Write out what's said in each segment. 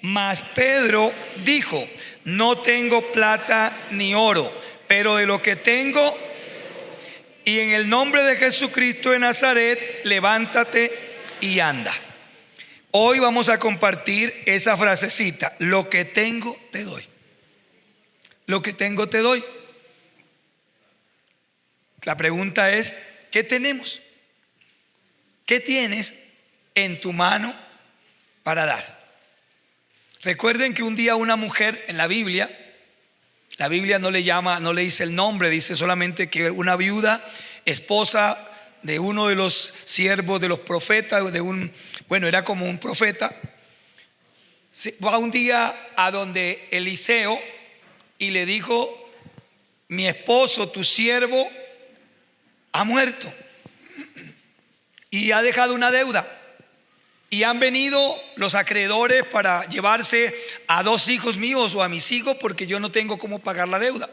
Mas Pedro dijo: no tengo plata ni oro, pero de lo que tengo, y en el nombre de Jesucristo de Nazaret, levántate y anda. Hoy vamos a compartir esa frasecita: lo que tengo te doy. Lo que tengo te doy. La pregunta es: ¿qué tenemos? ¿Qué tienes en tu mano para dar? Recuerden que un día una mujer en la Biblia no le dice el nombre, dice solamente que una viuda, esposa de uno de los siervos de los profetas, era como un profeta, va un día a donde Eliseo y le dijo: mi esposo, tu siervo, ha muerto y ha dejado una deuda. Y han venido los acreedores para llevarse a 2 hijos míos o a mis hijos, porque yo no tengo cómo pagar la deuda.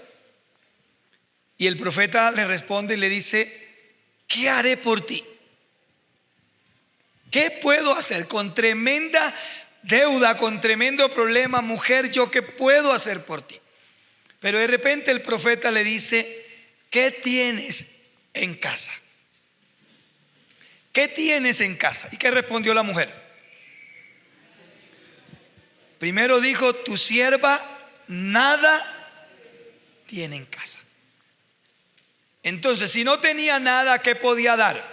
Y el profeta le responde y le dice: ¿qué haré por ti? ¿Qué puedo hacer con tremenda deuda, con tremendo problema, mujer? ¿Yo qué puedo hacer por ti? Pero de repente el profeta le dice: ¿qué tienes en casa? ¿Qué tienes en casa? ¿Y qué respondió la mujer? Primero dijo: tu sierva nada tiene en casa. Entonces, si no tenía nada, ¿qué podía dar?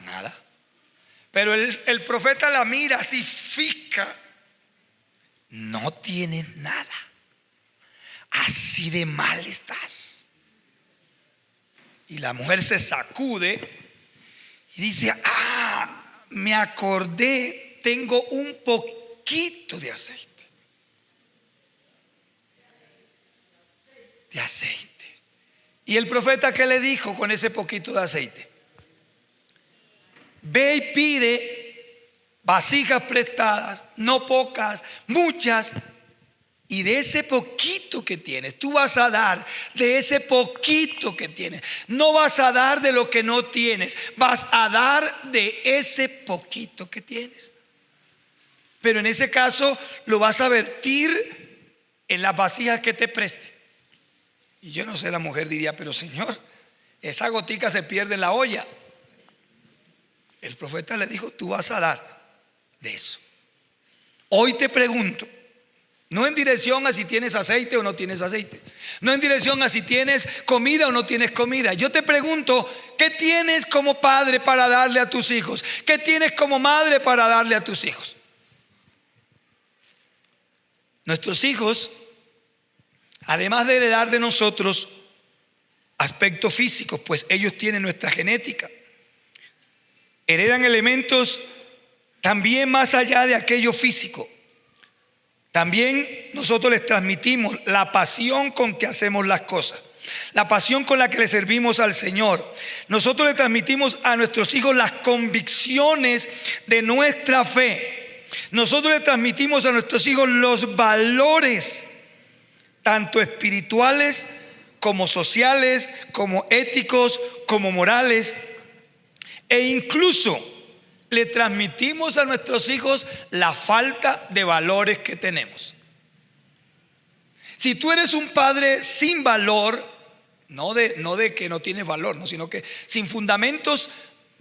Nada. Pero el profeta la mira así fija: no tienes nada. Así de mal estás. Y la mujer se sacude y dice: me acordé, tengo un poquito de aceite. De aceite. ¿Y el profeta qué le dijo con ese poquito de aceite? Ve y pide vasijas prestadas, no pocas, muchas. Y de ese poquito que tienes, tú vas a dar de ese poquito que tienes. No vas a dar de lo que no tienes, vas a dar de ese poquito que tienes. Pero en ese caso lo vas a vertir en las vasijas que te preste. Y yo no sé, la mujer diría: pero Señor, esa gotica se pierde en la olla. El profeta le dijo: tú vas a dar de eso. Hoy te pregunto, no en dirección a si tienes aceite o no tienes aceite, no en dirección a si tienes comida o no tienes comida. Yo te pregunto: ¿qué tienes como padre para darle a tus hijos? ¿Qué tienes como madre para darle a tus hijos? Nuestros hijos, además de heredar de nosotros aspectos físicos, pues ellos tienen nuestra genética, heredan elementos también más allá de aquello físico. También nosotros les transmitimos la pasión con que hacemos las cosas, la pasión con la que le servimos al Señor. Nosotros le transmitimos a nuestros hijos las convicciones de nuestra fe. Nosotros le transmitimos a nuestros hijos los valores, tanto espirituales como sociales, como éticos, como morales, e incluso le transmitimos a nuestros hijos la falta de valores que tenemos. Si tú eres un padre sin valor, no de que no tienes valor, no, sino que sin fundamentos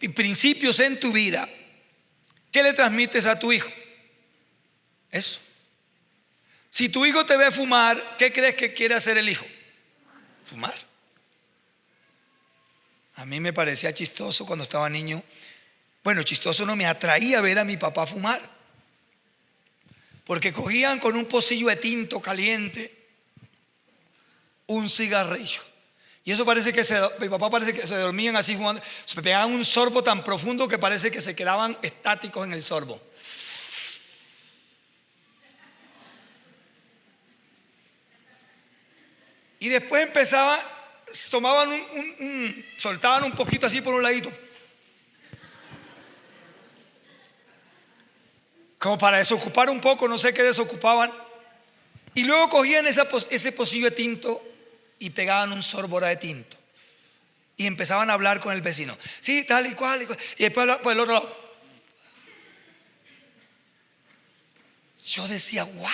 y principios en tu vida, ¿qué le transmites a tu hijo? Eso. Si tu hijo te ve fumar, ¿qué crees que quiere hacer el hijo? Fumar. A mí me parecía chistoso cuando estaba niño. Bueno, chistoso no, me atraía ver a mi papá fumar, porque cogían con un pocillo de tinto caliente un cigarrillo, y eso parece que mi papá parece que se dormían así fumando, se pegaban un sorbo tan profundo que parece que se quedaban estáticos en el sorbo. Y después tomaban soltaban un poquito así por un ladito, como para desocupar un poco, no sé qué desocupaban. Y luego cogían ese pocillo de tinto y pegaban un sorbo de tinto. Y empezaban a hablar con el vecino. Sí, tal y cual. Y después por el otro lado. Yo decía, wow,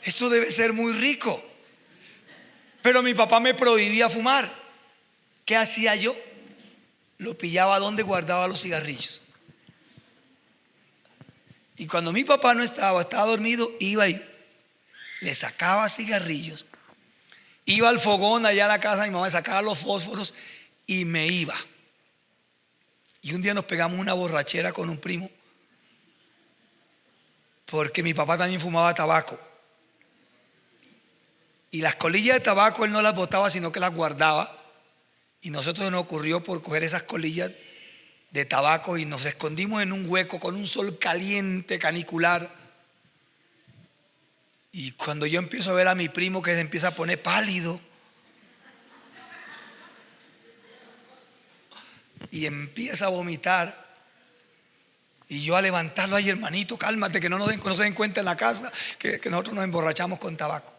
esto debe ser muy rico. Pero mi papá me prohibía fumar. ¿Qué hacía yo? Lo pillaba donde guardaba los cigarrillos. Y cuando mi papá no estaba dormido, iba y le sacaba cigarrillos. Iba al fogón allá a la casa de mi mamá, sacaba los fósforos y me iba. Y un día nos pegamos una borrachera con un primo, porque mi papá también fumaba tabaco. Y las colillas de tabaco él no las botaba, sino que las guardaba. Y nosotros nos ocurrió por coger esas colillas de tabaco y nos escondimos en un hueco con un sol caliente, canicular. Y cuando yo empiezo a ver a mi primo que se empieza a poner pálido y empieza a vomitar, y yo a levantarlo, ay hermanito, cálmate, que no se den cuenta en la casa que nosotros nos emborrachamos con tabaco.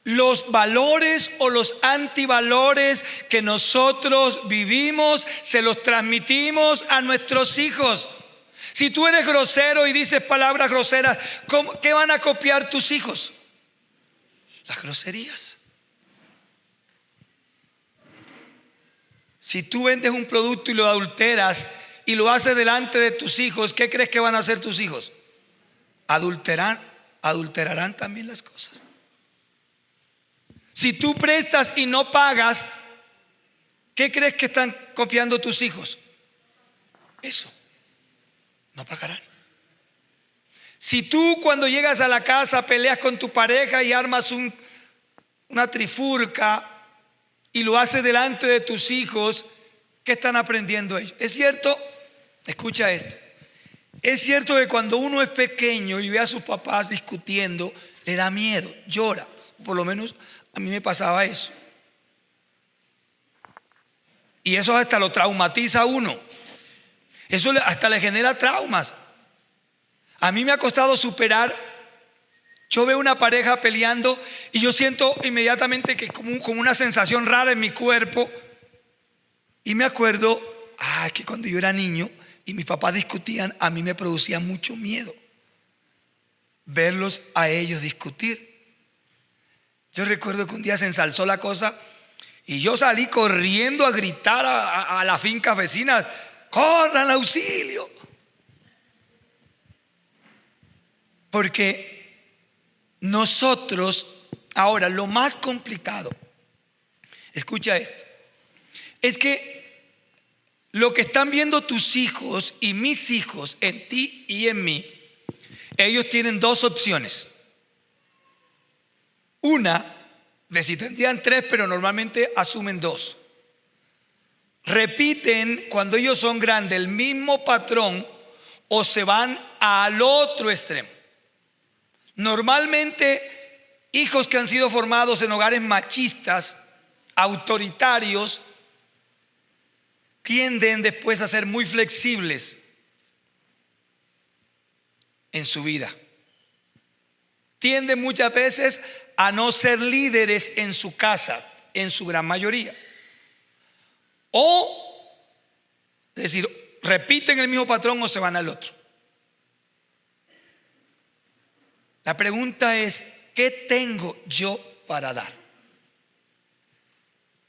Los valores o los antivalores que nosotros vivimos se los transmitimos a nuestros hijos. Si tú eres grosero y dices palabras groseras, ¿qué van a copiar tus hijos? Las groserías. Si tú vendes un producto y lo adulteras y lo haces delante de tus hijos, ¿qué crees que van a hacer tus hijos? Adulterarán también las cosas. Si tú prestas y no pagas, ¿qué crees que están copiando tus hijos? Eso. No pagarán. Si tú cuando llegas a la casa peleas con tu pareja y armas una trifulca y lo haces delante de tus hijos, ¿qué están aprendiendo ellos? Es cierto, escucha esto, es cierto que cuando uno es pequeño y ve a sus papás discutiendo, le da miedo, llora. Por lo menos a mí me pasaba eso. Y eso hasta lo traumatiza a uno. Eso hasta le genera traumas. A mí me ha costado superar. Yo veo una pareja peleando y yo siento inmediatamente que como una sensación rara en mi cuerpo. Y me acuerdo, que cuando yo era niño y mis papás discutían, a mí me producía mucho miedo verlos a ellos discutir. Yo recuerdo que un día se ensalzó la cosa y yo salí corriendo a gritar a la finca vecina: ¡corran, auxilio! Porque nosotros, ahora lo más complicado, escucha esto, es que lo que están viendo tus hijos y mis hijos en ti y en mí, ellos tienen dos opciones. Una, de si tendrían tres, pero normalmente asumen dos. Repiten cuando ellos son grandes el mismo patrón o se van al otro extremo. Normalmente hijos que han sido formados en hogares machistas, autoritarios, tienden después a ser muy flexibles en su vida. Tienden muchas veces a no ser líderes en su casa, en su gran mayoría. O, es decir, repiten el mismo patrón o se van al otro. La pregunta es, ¿qué tengo yo para dar?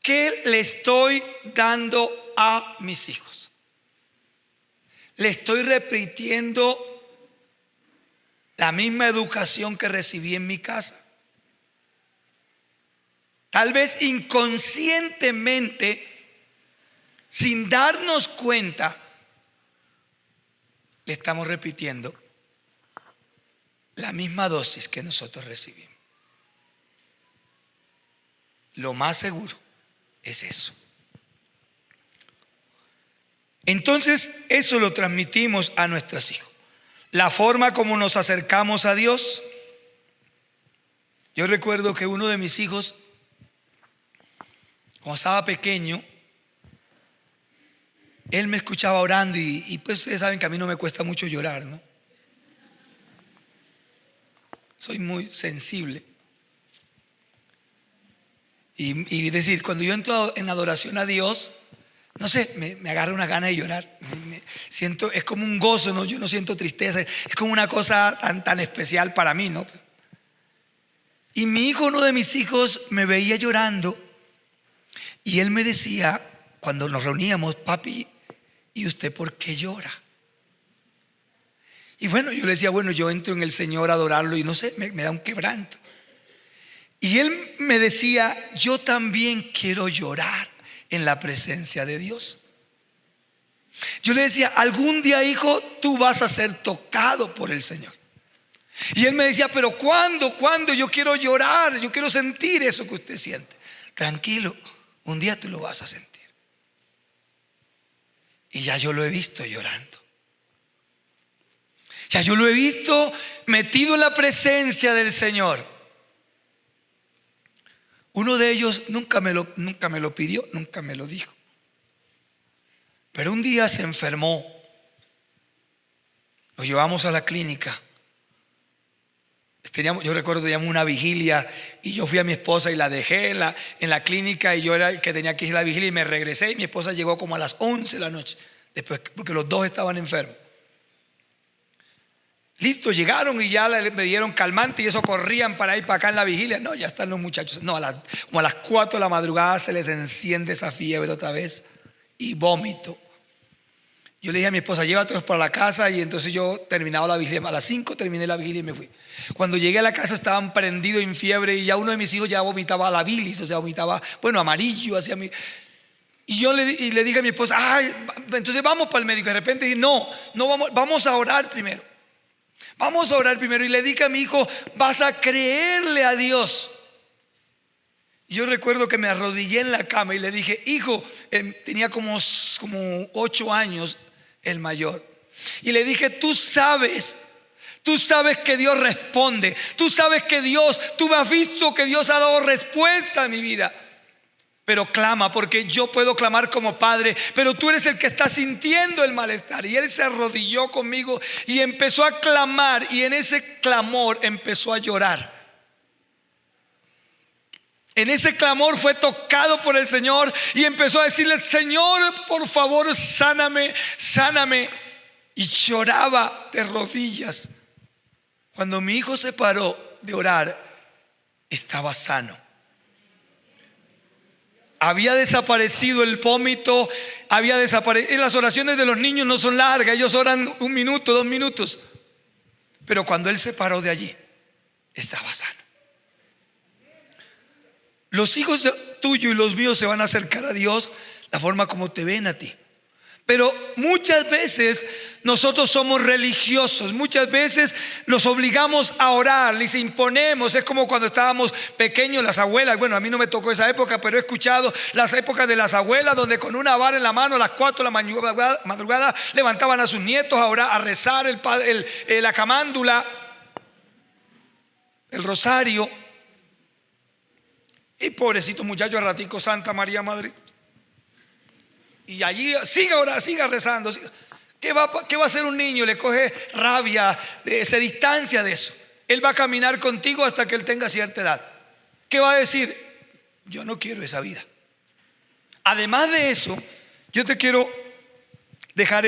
¿Qué le estoy dando a mis hijos? ¿Le estoy repitiendo la misma educación que recibí en mi casa? Tal vez inconscientemente, sin darnos cuenta, le estamos repitiendo la misma dosis que nosotros recibimos. Lo más seguro es eso. Entonces, eso lo transmitimos a nuestros hijos. La forma como nos acercamos a Dios. Yo recuerdo que uno de mis hijos, cuando estaba pequeño, él me escuchaba orando y pues ustedes saben que a mí no me cuesta mucho llorar, ¿no? Soy muy sensible. Y decir, cuando yo entro en adoración a Dios, no sé, me agarra una gana de llorar. Siento, es como un gozo, ¿no? Yo no siento tristeza, es como una cosa tan especial para mí, ¿no? Y mi hijo, uno de mis hijos, me veía llorando y él me decía, cuando nos reuníamos: papi, ¿y usted por qué llora? Y bueno, yo le decía: bueno, yo entro en el Señor a adorarlo y no sé, me da un quebranto. Y él me decía: yo también quiero llorar en la presencia de Dios. Yo le decía: algún día, hijo, tú vas a ser tocado por el Señor. Y él me decía: pero ¿cuándo? Yo quiero llorar, yo quiero sentir eso que usted siente. Tranquilo, un día tú lo vas a sentir. Y ya yo lo he visto llorando. Ya yo lo he visto metido en la presencia del Señor. Uno de ellos nunca me lo pidió, nunca me lo dijo. Pero un día se enfermó. Lo llevamos a la clínica. Yo recuerdo que teníamos una vigilia y yo fui a mi esposa y la dejé en la clínica, y yo era el que tenía que ir a la vigilia, y me regresé, y mi esposa llegó como a las 11 de la noche, después, porque los dos estaban enfermos. Listo, llegaron y ya me dieron calmante, y eso corrían para ir para acá en la vigilia. No, ya están los muchachos. No, como a las 4 de la madrugada se les enciende esa fiebre otra vez y vómito. Yo le dije a mi esposa: llévatelos para la casa. Y entonces yo terminaba la vigilia. A las 5 terminé la vigilia y me fui. Cuando llegué a la casa estaban prendidos en fiebre, y ya uno de mis hijos ya vomitaba la bilis, o sea, vomitaba, bueno, amarillo hacia mí. Y yo le dije a mi esposa: ay, entonces vamos para el médico. De repente dije: no vamos a orar primero. Vamos a orar primero. Y le dije a mi hijo: vas a creerle a Dios. Y yo recuerdo que me arrodillé en la cama y le dije: hijo, tenía como 8 años el mayor, y le dije: tú sabes que Dios responde, tú sabes que tú me has visto que Dios ha dado respuesta a mi vida. Pero clama, porque yo puedo clamar como padre, pero tú eres el que está sintiendo el malestar. Y él se arrodilló conmigo y empezó a clamar, y en ese clamor empezó a llorar. En ese clamor fue tocado por el Señor y empezó a decirle: Señor, por favor, sáname. Y lloraba de rodillas. Cuando mi hijo se paró de orar, estaba sano. Había desaparecido el vómito, había desaparecido. Las oraciones de los niños no son largas, ellos oran 1 minuto, 2 minutos. Pero cuando él se paró de allí, estaba sano. Los hijos tuyos y los míos se van a acercar a Dios la forma como te ven a ti. Pero muchas veces nosotros somos religiosos, muchas veces nos obligamos a orar, les imponemos. Es como cuando estábamos pequeños, las abuelas. Bueno, a mí no me tocó esa época, pero he escuchado las épocas de las abuelas, donde con una vara en la mano a las 4 de la madrugada levantaban a sus nietos a orar, a rezar la camándula, el rosario. Y pobrecito muchacho, al ratico: Santa María Madre. Y allí siga rezando. ¿Qué va a hacer un niño? Le coge rabia, se distancia de eso. Él va a caminar contigo hasta que él tenga cierta edad. ¿Qué va a decir? Yo no quiero esa vida. Además de eso, yo te quiero dejar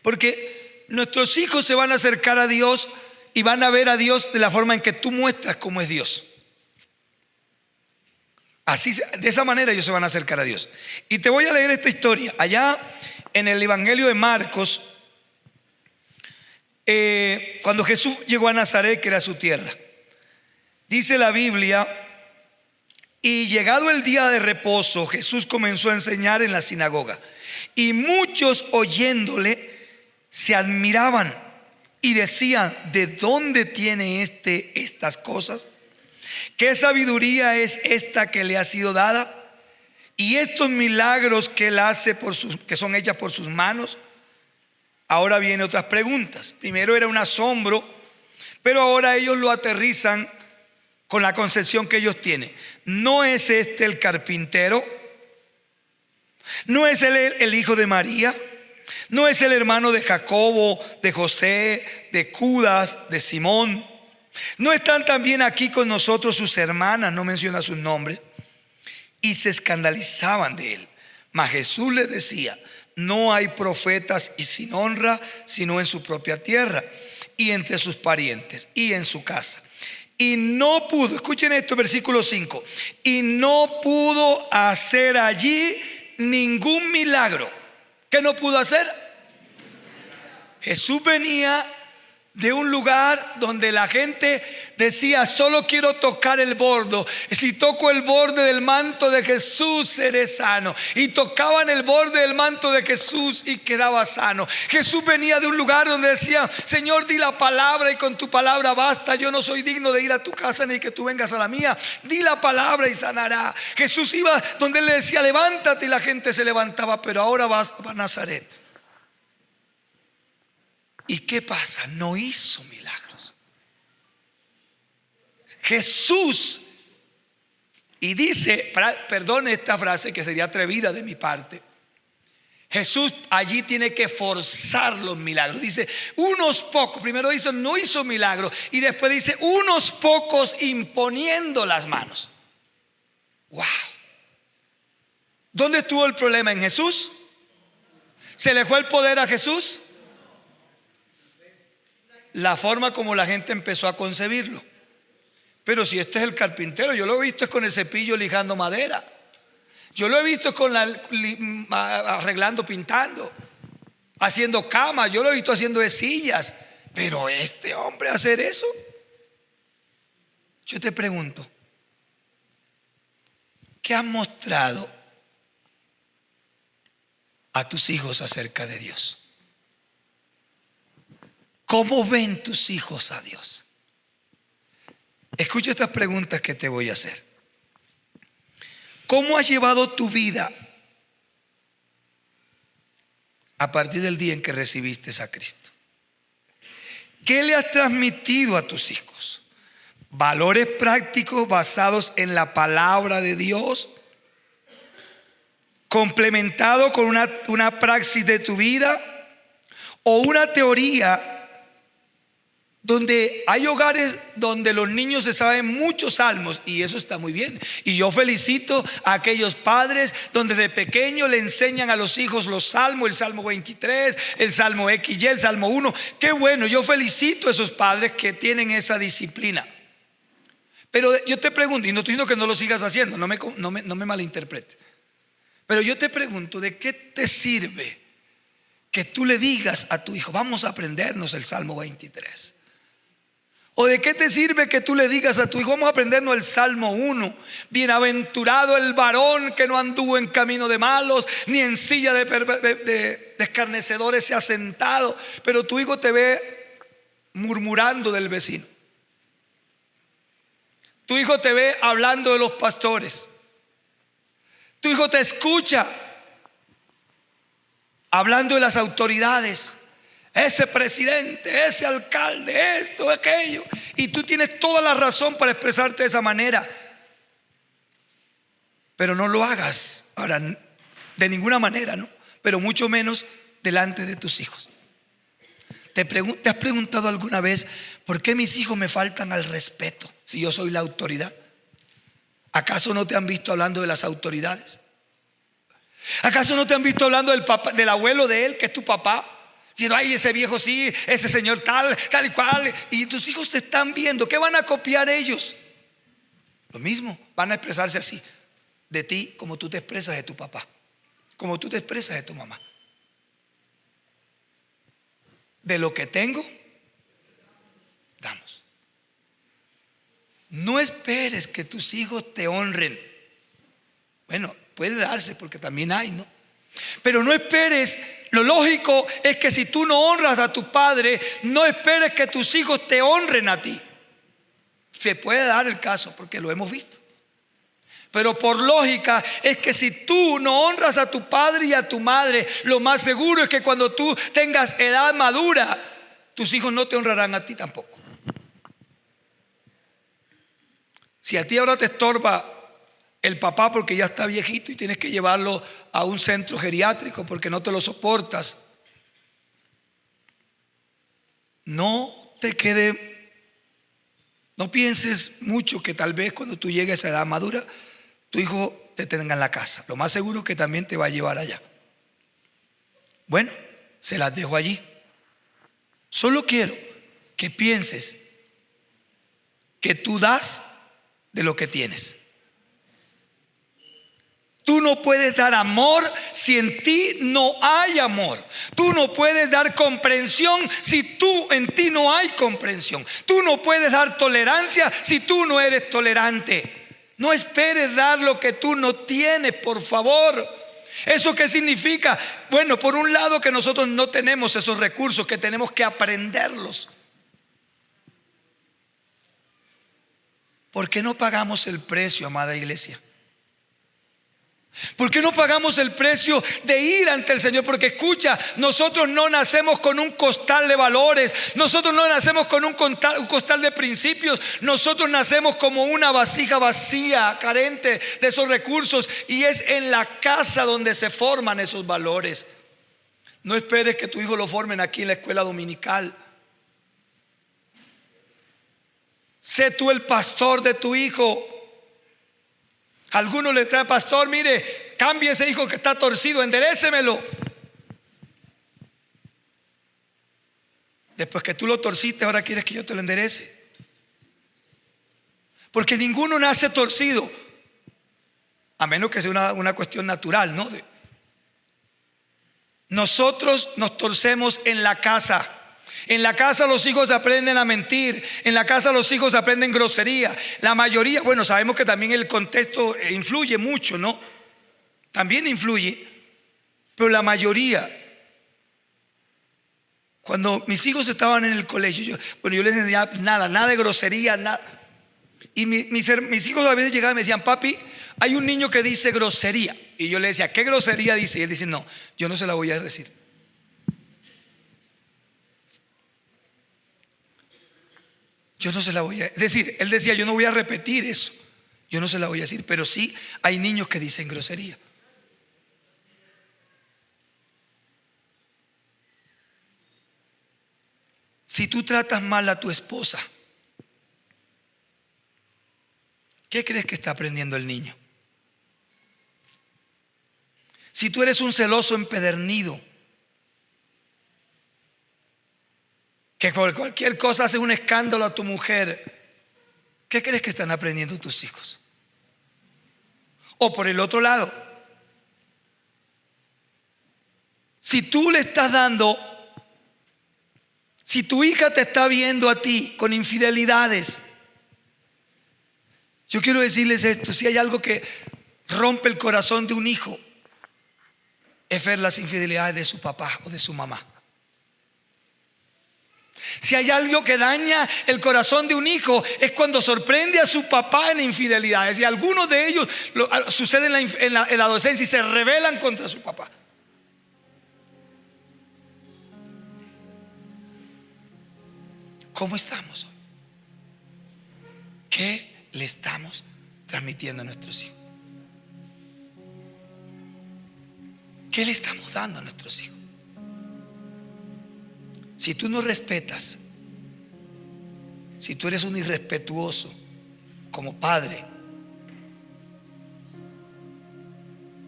porque nuestros hijos se van a acercar a Dios y van a ver a Dios de la forma en que tú muestras cómo es Dios. Así, de esa manera ellos se van a acercar a Dios. Y te voy a leer esta historia. Allá en el Evangelio de Marcos, cuando Jesús llegó a Nazaret, que era su tierra, dice la Biblia: y llegado el día de reposo, Jesús comenzó a enseñar en la sinagoga, y muchos oyéndole se admiraban y decían: ¿de dónde tiene estas cosas? ¿Qué sabiduría es esta que le ha sido dada? Y estos milagros que él hace que son hechas por sus manos. Ahora vienen otras preguntas. Primero era un asombro, pero ahora ellos lo aterrizan con la concepción que ellos tienen. ¿No es este el carpintero? ¿No es él el hijo de María? ¿No es el hermano de Jacobo, de José, de Judas, de Simón? ¿No están también aquí con nosotros sus hermanas? No menciona sus nombres. Y se escandalizaban de él. Mas Jesús les decía: no hay profetas y sin honra sino en su propia tierra y entre sus parientes y en su casa. Y no pudo, escuchen esto, versículo 5, y no pudo hacer allí ningún milagro. ¿Qué no pudo hacer? Jesús venía de un lugar donde la gente decía: solo quiero tocar el borde. Si toco el borde del manto de Jesús, seré sano. Y tocaban el borde del manto de Jesús y quedaba sano. Jesús venía de un lugar donde decía: Señor, di la palabra y con tu palabra basta. Yo no soy digno de ir a tu casa ni que tú vengas a la mía. Di la palabra y sanará. Jesús iba donde él le decía: levántate, y la gente se levantaba. Pero ahora vas a Nazaret. ¿Y qué pasa? No hizo milagros. Jesús, y dice, perdone esta frase que sería atrevida de mi parte, Jesús allí tiene que forzar los milagros. Dice unos pocos. Primero dice no hizo milagros, y después dice unos pocos imponiendo las manos. Wow. ¿Dónde estuvo el problema? ¿En Jesús? ¿Se le fue el poder a Jesús? La forma como la gente empezó a concebirlo. Pero si este es el carpintero, yo lo he visto es con el cepillo lijando madera. Yo lo he visto con arreglando, pintando, haciendo camas. Yo lo he visto haciendo de sillas. Pero este hombre hacer eso. Yo te pregunto, ¿qué has mostrado a tus hijos acerca de Dios? ¿Cómo ven tus hijos a Dios? Escucha estas preguntas que te voy a hacer. ¿Cómo has llevado tu vida a partir del día en que recibiste a Cristo? ¿Qué le has transmitido a tus hijos? ¿Valores prácticos basados en la palabra de Dios, complementado con una praxis de tu vida, o una teoría? Donde hay hogares donde los niños se saben muchos salmos, y eso está muy bien, y yo felicito a aquellos padres donde de pequeño le enseñan a los hijos los salmos, el Salmo 23, el Salmo XY, el Salmo 1. Qué bueno, yo felicito a esos padres que tienen esa disciplina. Pero yo te pregunto, y no estoy diciendo que no lo sigas haciendo, no me malinterprete, pero yo te pregunto, ¿de qué te sirve que tú le digas a tu hijo: vamos a aprendernos el Salmo 23? ¿O de qué te sirve que tú le digas a tu hijo: vamos a aprendernos el Salmo 1? Bienaventurado el varón que no anduvo en camino de malos, ni en silla de escarnecedores se ha sentado. Pero tu hijo te ve murmurando del vecino. Tu hijo te ve hablando de los pastores. Tu hijo te escucha hablando de las autoridades. Ese presidente, ese alcalde, esto, aquello. Y tú tienes toda la razón para expresarte de esa manera. Pero no lo hagas ahora, de ninguna manera, ¿no? Pero mucho menos delante de tus hijos. ¿Te has preguntado alguna vez por qué mis hijos me faltan al respeto si yo soy la autoridad? ¿Acaso no te han visto hablando de las autoridades? ¿Acaso no te han visto hablando del papá, del abuelo de él, que es tu papá? Diciendo: ay, ese viejo sí, ese señor tal y cual. Y tus hijos te están viendo. ¿Qué van a copiar ellos? Lo mismo, van a expresarse así de ti, como tú te expresas de tu papá, como tú te expresas de tu mamá. De lo que tengo, damos. No esperes que tus hijos te honren. Bueno, puede darse porque también hay, ¿no? Pero no esperes. Lo lógico es que si tú no honras a tu padre, no esperes que tus hijos te honren a ti. Se puede dar el caso porque lo hemos visto. Pero por lógica es que si tú no honras a tu padre y a tu madre, lo más seguro es que cuando tú tengas edad madura, tus hijos no te honrarán a ti tampoco. Si a ti ahora te estorba el papá porque ya está viejito y tienes que llevarlo a un centro geriátrico porque no te lo soportas, no pienses mucho que tal vez cuando tú llegues a esa edad madura, tu hijo te tenga en la casa. Lo más seguro es que también te va a llevar allá. Bueno, se las dejo allí. Solo quiero que pienses que tú das de lo que tienes. Tú no puedes dar amor si en ti no hay amor. Tú no puedes dar comprensión si en ti no hay comprensión. Tú no puedes dar tolerancia si tú no eres tolerante. No esperes dar lo que tú no tienes, por favor. ¿Eso qué significa? Bueno, por un lado que nosotros no tenemos esos recursos, que tenemos que aprenderlos. ¿Por qué no pagamos el precio, amada iglesia? ¿Por qué no pagamos el precio de ir ante el Señor? Porque escucha, nosotros no nacemos con un costal de valores. Nosotros no nacemos con un costal de principios. Nosotros nacemos como una vasija vacía, carente de esos recursos. Y es en la casa donde se forman esos valores. No esperes que tu hijo lo formen aquí en la escuela dominical. Sé tú el pastor de tu hijo. Algunos le traen: pastor, mire, cambie ese hijo que está torcido, enderécemelo. Después que tú lo torciste, ahora quieres que yo te lo enderece. Porque ninguno nace torcido, a menos que sea una cuestión natural, ¿no? Nosotros nos torcemos en la casa. En la casa los hijos aprenden a mentir. En la casa los hijos aprenden grosería. La mayoría, bueno, sabemos que también el contexto influye mucho, ¿no? También influye. Pero la mayoría, cuando mis hijos estaban en el colegio, yo les enseñaba nada de grosería, nada. Y mis hijos a veces llegaban y me decían: papi, hay un niño que dice grosería. Y yo le decía: ¿qué grosería dice? Y él dice: no, yo no se la voy a decir. Yo no se la voy a decir. Él decía: yo no voy a repetir eso. Yo no se la voy a decir. Pero sí hay niños que dicen grosería. Si tú tratas mal a tu esposa, ¿qué crees que está aprendiendo el niño? Si tú eres un celoso empedernido, que por cualquier cosa hace un escándalo a tu mujer, ¿qué crees que están aprendiendo tus hijos? O por el otro lado, si tú le estás dando, si tu hija te está viendo a ti con infidelidades, yo quiero decirles esto: si hay algo que rompe el corazón de un hijo, es ver las infidelidades de su papá o de su mamá. Si hay algo que daña el corazón de un hijo, es cuando sorprende a su papá en infidelidades. Y algunos de ellos suceden en la adolescencia y se rebelan contra su papá. ¿Cómo estamos hoy? ¿Qué le estamos transmitiendo a nuestros hijos? ¿Qué le estamos dando a nuestros hijos? Si tú no respetas, si tú eres un irrespetuoso como padre,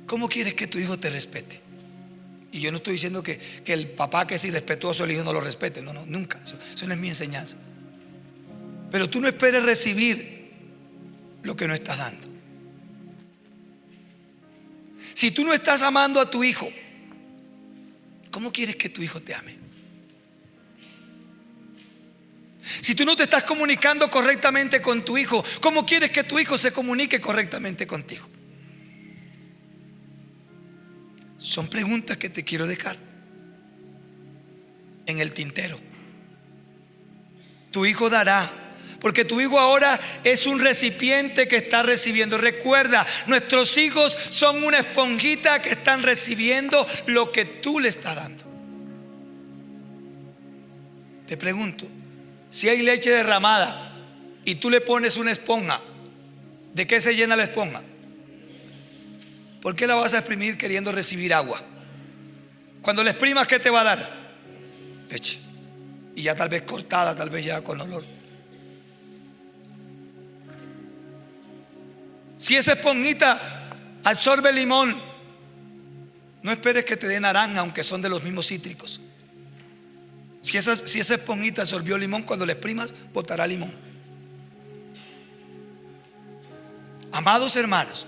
¿cómo quieres que tu hijo te respete? Y yo no estoy diciendo que el papá que es irrespetuoso, el hijo no lo respete. No, nunca. Eso no es mi enseñanza. Pero tú no esperes recibir lo que no estás dando. Si tú no estás amando a tu hijo, ¿cómo quieres que tu hijo te ame? Si tú no te estás comunicando correctamente con tu hijo, ¿cómo quieres que tu hijo se comunique correctamente contigo? Son preguntas que te quiero dejar en el tintero. Tu hijo dará, porque tu hijo ahora es un recipiente que está recibiendo. Recuerda, nuestros hijos son una esponjita que están recibiendo lo que tú le estás dando. Te pregunto, si hay leche derramada y tú le pones una esponja, ¿de qué se llena la esponja? ¿Por qué la vas a exprimir queriendo recibir agua? Cuando la exprimas, ¿qué te va a dar? Leche. Y ya tal vez cortada, tal vez ya con olor. Si esa esponjita Absorbe limón. No esperes que te dé naranja, aunque son de los mismos cítricos. Si esa esponjita absorbió limón, cuando le exprimas, botará limón. Amados hermanos,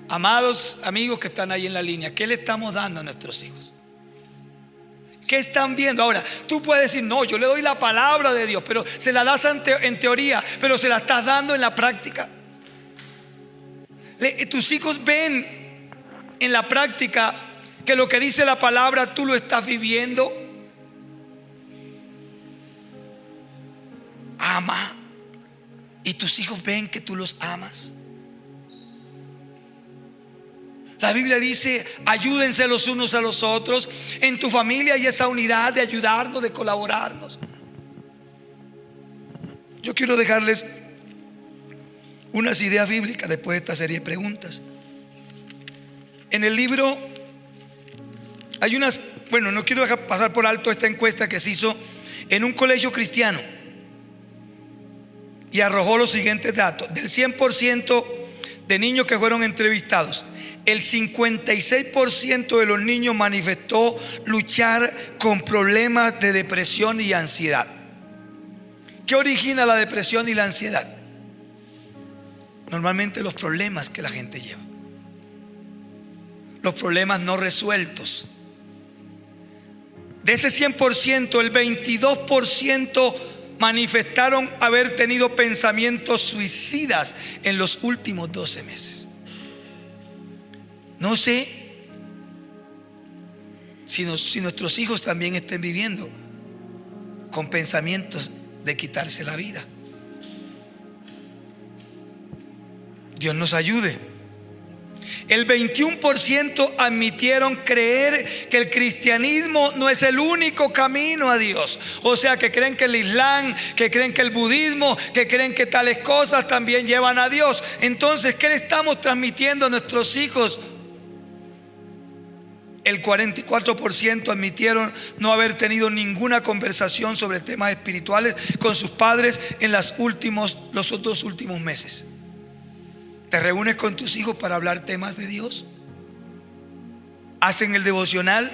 amados amigos que están ahí en la línea, ¿qué le estamos dando a nuestros hijos? ¿Qué están viendo? Ahora, tú puedes decir, no, yo le doy la palabra de Dios, pero se la das en teoría, pero se la estás dando en la práctica. Tus hijos ven en la práctica que lo que dice la palabra tú lo estás viviendo. Ama, y tus hijos ven que tú los amas. La Biblia dice, ayúdense los unos a los otros. En tu familia hay esa unidad de ayudarnos, de colaborarnos. Yo quiero dejarles unas ideas bíblicas después de esta serie de preguntas. En el libro hay unas, bueno, no quiero dejar pasar por alto esta encuesta que se hizo en un colegio cristiano y arrojó los siguientes datos. Del 100% de niños que fueron entrevistados, el 56% de los niños manifestó luchar con problemas de depresión y ansiedad. ¿Qué origina la depresión y la ansiedad? Normalmente los problemas que la gente lleva, los problemas no resueltos. De ese 100%, el 22% manifestaron haber tenido pensamientos suicidas en los últimos 12 meses. No sé si nuestros hijos también estén viviendo con pensamientos de quitarse la vida. Dios nos ayude. El 21% admitieron creer que el cristianismo no es el único camino a Dios. O sea, que creen que el Islam, que creen que el budismo, que creen que tales cosas también llevan a Dios. Entonces, ¿qué le estamos transmitiendo a nuestros hijos? El 44% admitieron no haber tenido ninguna conversación sobre temas espirituales con sus padres en los 2 últimos meses. ¿Te reúnes con tus hijos para hablar temas de Dios? ¿Hacen el devocional?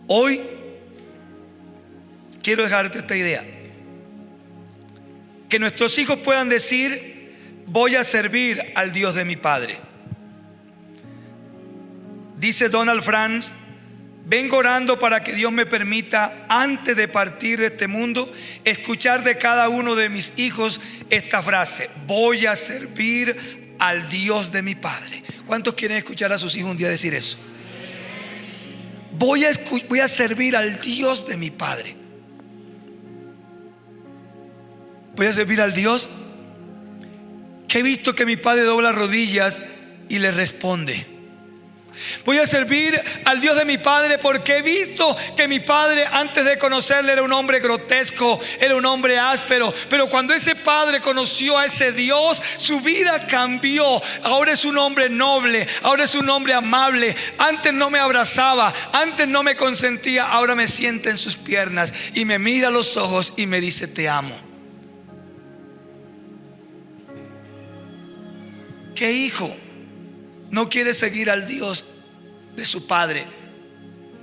Hoy quiero dejarte esta idea: que nuestros hijos puedan decir, voy a servir al Dios de mi Padre. Dice Donald Franz, vengo orando para que Dios me permita, antes de partir de este mundo, escuchar de cada uno de mis hijos esta frase: voy a servir al Dios de mi Padre. ¿Cuántos quieren escuchar a sus hijos un día decir eso? Voy a servir al Dios de mi Padre. Voy a servir al Dios que he visto que mi Padre dobla rodillas y le responde. Voy a servir al Dios de mi Padre porque he visto que mi padre, antes de conocerle, era un hombre grotesco, era un hombre áspero. Pero cuando ese padre conoció a ese Dios, su vida cambió. Ahora es un hombre noble, ahora es un hombre amable. Antes no me abrazaba, antes no me consentía, ahora me sienta en sus piernas y me mira a los ojos y me dice: te amo. ¿Qué hijo no quiere seguir al Dios de su padre?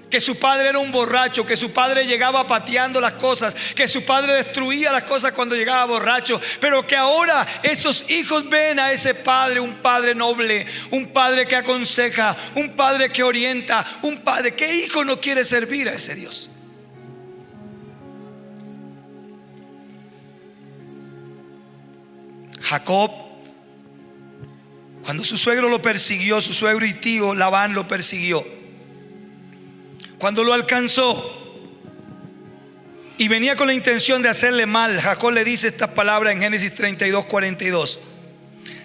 Que su padre era un borracho, que su padre llegaba pateando las cosas, que su padre destruía las cosas cuando llegaba borracho, pero que ahora esos hijos ven a ese padre, un padre noble, un padre que aconseja, un padre que orienta, un padre. ¿Qué hijo no quiere servir a ese Dios? Jacob, cuando su suegro lo persiguió, su suegro y tío Labán lo persiguió, cuando lo alcanzó y venía con la intención de hacerle mal, Jacob le dice estas palabras en Génesis 32:42: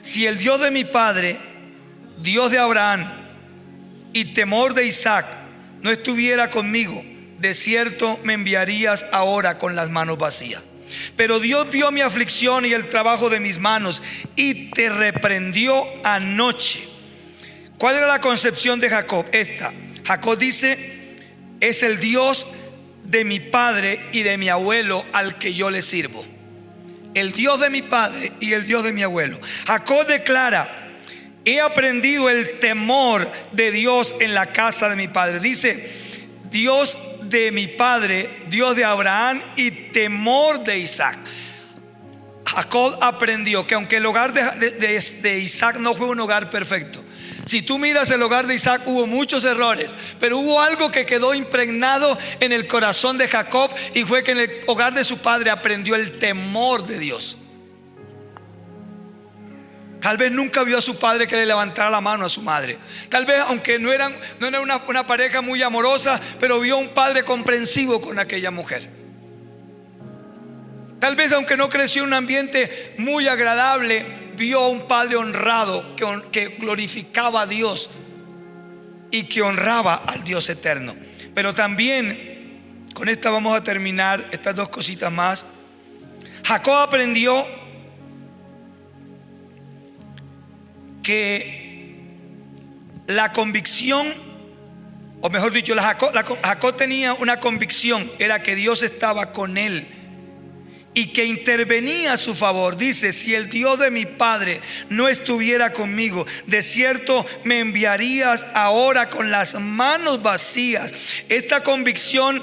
si el Dios de mi padre, Dios de Abraham y temor de Isaac, no estuviera conmigo, de cierto me enviarías ahora con las manos vacías. Pero Dios vio mi aflicción y el trabajo de mis manos y te reprendió anoche. ¿Cuál era la concepción de Jacob? Esta: Jacob dice: es el Dios de mi padre y de mi abuelo al que yo le sirvo. El Dios de mi padre y el Dios de mi abuelo. Jacob declara: he aprendido el temor de Dios en la casa de mi padre. Dice, Dios de mi padre, Dios de Abraham y temor de Isaac. Jacob aprendió que aunque el hogar de Isaac no fue un hogar perfecto, si tú miras el hogar de Isaac, hubo muchos errores, pero hubo algo que quedó impregnado en el corazón de Jacob, y fue que en el hogar de su padre aprendió el temor de Dios. Tal vez nunca vio a su padre que le levantara la mano a su madre. Tal vez, aunque no era una pareja muy amorosa, pero vio un padre comprensivo con aquella mujer. Tal vez, aunque no creció en un ambiente muy agradable, vio a un padre honrado que glorificaba a Dios y que honraba al Dios eterno. Pero también, con esta vamos a terminar, estas dos cositas más. Jacob aprendió que la convicción, o mejor dicho, Jacob tenía una convicción, era que Dios estaba con él y que intervenía a su favor. Dice, si el Dios de mi padre no estuviera conmigo, de cierto me enviarías ahora con las manos vacías. Esta convicción,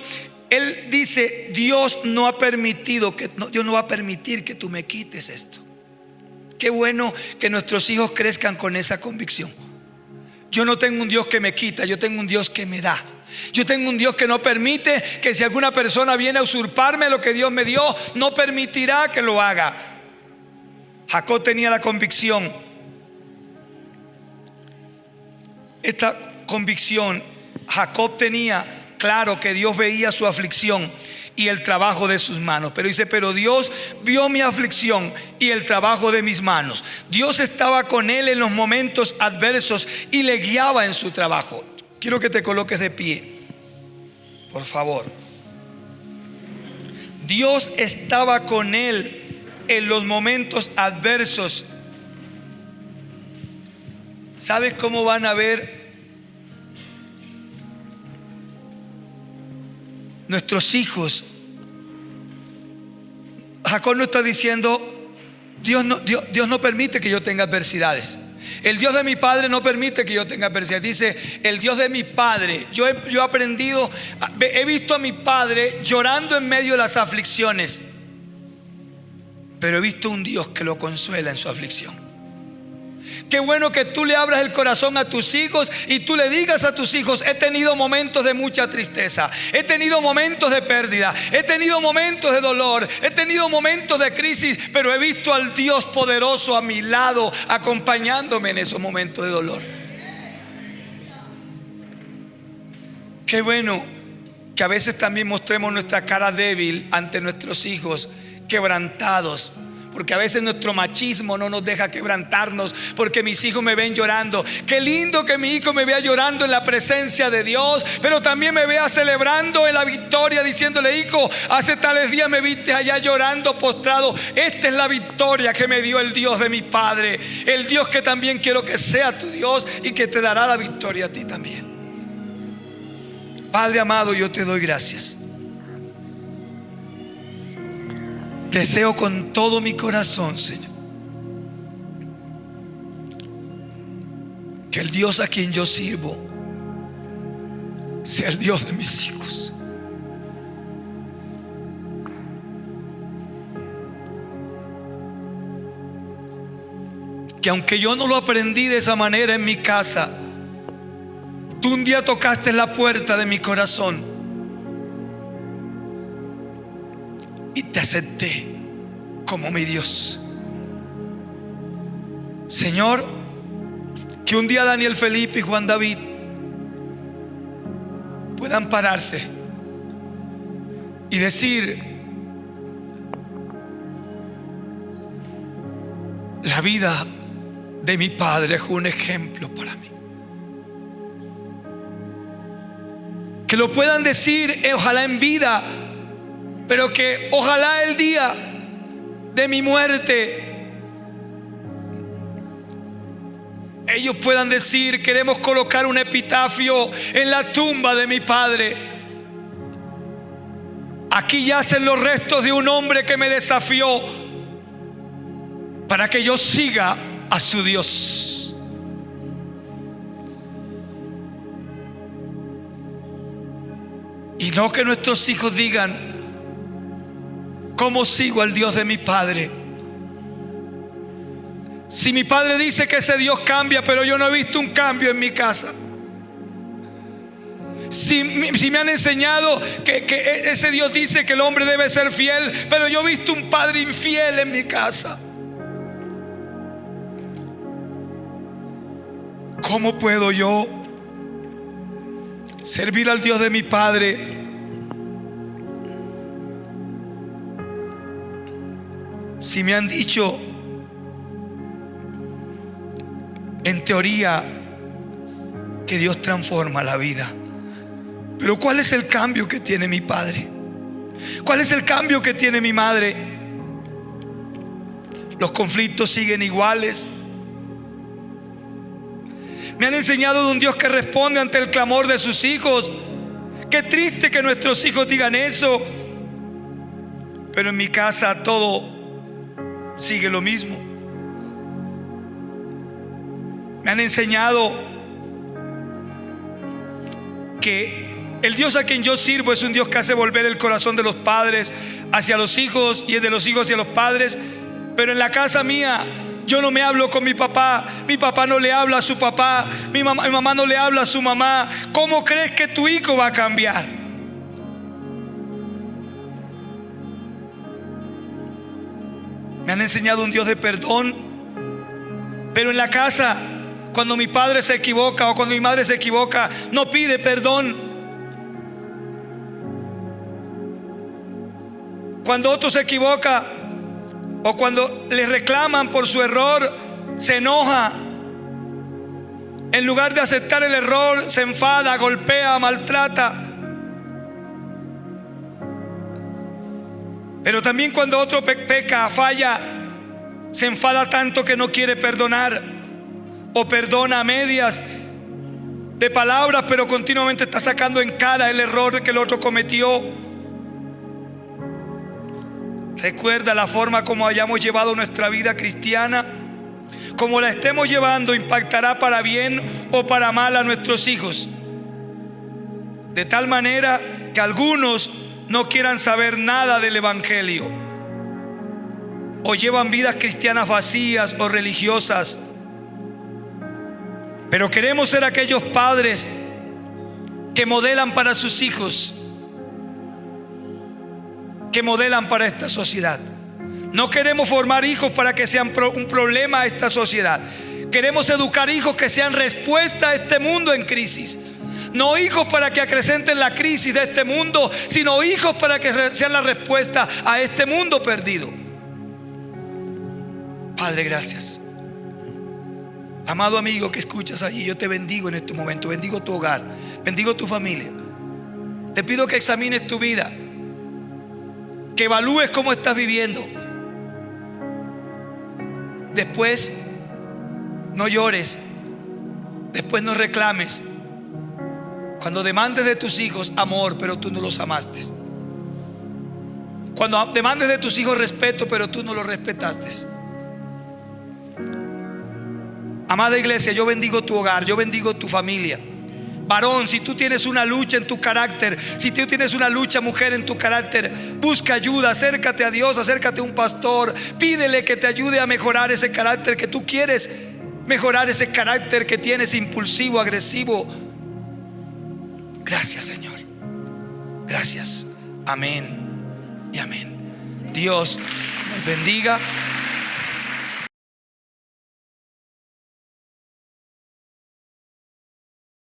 él dice, Dios no va a permitir que tú me quites esto. Qué bueno que nuestros hijos crezcan con esa convicción. Yo no tengo un Dios que me quita, yo tengo un Dios que me da. Yo tengo un Dios que no permite que, si alguna persona viene a usurparme lo que Dios me dio, no permitirá que lo haga. Jacob tenía la convicción. Esta convicción, Jacob tenía claro que Dios veía su aflicción y el trabajo de sus manos. Pero dice, pero Dios vio mi aflicción y el trabajo de mis manos. Dios estaba con él en los momentos adversos y le guiaba en su trabajo. Quiero que te coloques de pie, por favor. Dios estaba con él en los momentos adversos. ¿Sabes cómo van a ver nuestros hijos? Jacob no está diciendo, Dios no permite que yo tenga adversidades. El Dios de mi padre no permite que yo tenga adversidad. Dice, el Dios de mi padre. Yo he aprendido, he visto a mi padre llorando en medio de las aflicciones, pero he visto un Dios que lo consuela en su aflicción. Qué bueno que tú le abras el corazón a tus hijos y tú le digas a tus hijos, he tenido momentos de mucha tristeza, he tenido momentos de pérdida, he tenido momentos de dolor, he tenido momentos de crisis, pero he visto al Dios poderoso a mi lado, acompañándome en esos momentos de dolor. Qué bueno que a veces también mostremos nuestra cara débil ante nuestros hijos, quebrantados. Porque a veces nuestro machismo no nos deja quebrantarnos, porque mis hijos me ven llorando. Qué lindo que mi hijo me vea llorando en la presencia de Dios, pero también me vea celebrando en la victoria, diciéndole, hijo, hace tales días me viste allá llorando, postrado. Esta es la victoria que me dio el Dios de mi padre, el Dios que también quiero que sea tu Dios y que te dará la victoria a ti también. Padre amado, yo te doy gracias. Deseo con todo mi corazón, Señor, que el Dios a quien yo sirvo sea el Dios de mis hijos. Que aunque yo no lo aprendí de esa manera en mi casa, tú un día tocaste la puerta de mi corazón y te acepté como mi Dios. Señor, que un día Daniel Felipe y Juan David puedan pararse y decir, la vida de mi padre es un ejemplo para mí. Que lo puedan decir, ojalá en vida, pero que ojalá el día de mi muerte ellos puedan decir, queremos colocar un epitafio en la tumba de mi padre. Aquí yacen los restos de un hombre que me desafió para que yo siga a su Dios. Y no que nuestros hijos digan: ¿cómo sigo al Dios de mi padre? Si mi padre dice que ese Dios cambia, pero yo no he visto un cambio en mi casa. Si me han enseñado que ese Dios dice que el hombre debe ser fiel, pero yo he visto un padre infiel en mi casa. ¿Cómo puedo yo servir al Dios de mi padre si me han dicho en teoría que Dios transforma la vida? Pero ¿cuál es el cambio que tiene mi padre? ¿Cuál es el cambio que tiene mi madre? Los conflictos siguen iguales. Me han enseñado de un Dios que responde ante el clamor de sus hijos. Qué triste que nuestros hijos digan eso, pero en mi casa todo sigue lo mismo. Me han enseñado que el Dios a quien yo sirvo es un Dios que hace volver el corazón de los padres hacia los hijos y de los hijos hacia los padres. Pero en la casa mía yo no me hablo con mi papá no le habla a su papá, mi mamá no le habla a su mamá. ¿Cómo crees que tu hijo va a cambiar? Me han enseñado un Dios de perdón, pero en la casa, cuando mi padre se equivoca o cuando mi madre se equivoca, no pide perdón. Cuando otro se equivoca o cuando le reclaman por su error, se enoja. En lugar de aceptar el error, se enfada, golpea, maltrata. Pero también cuando otro peca, falla, se enfada tanto que no quiere perdonar, o perdona a medias de palabras, pero continuamente está sacando en cara el error que el otro cometió. Recuerda, la forma como hayamos llevado nuestra vida cristiana, como la estemos llevando, impactará para bien o para mal a nuestros hijos. De tal manera que algunos no quieran saber nada del evangelio, o llevan vidas cristianas vacías o religiosas. Pero queremos ser aquellos padres que modelan para sus hijos, que modelan para esta sociedad. No queremos formar hijos para que sean un problema a esta sociedad. Queremos educar hijos que sean respuesta a este mundo en crisis. No hijos para que acrecenten la crisis de este mundo, sino hijos para que sean la respuesta a este mundo perdido. Padre, gracias. Amado amigo que escuchas allí, yo te bendigo en este momento. Bendigo tu hogar, bendigo tu familia. Te pido que examines tu vida, que evalúes cómo estás viviendo. Después no llores, después no reclames. Cuando demandes de tus hijos amor, pero tú no los amaste. Cuando demandes de tus hijos respeto, pero tú no los respetaste. Amada iglesia, yo bendigo tu hogar, yo bendigo tu familia. Varón, si tú tienes una lucha en tu carácter, si tú tienes una lucha, mujer, en tu carácter, busca ayuda, acércate a Dios, acércate a un pastor, pídele que te ayude a mejorar ese carácter que tú quieres mejorar, ese carácter que tienes impulsivo, agresivo. Gracias, Señor. Gracias. Amén y amén. Dios nos bendiga.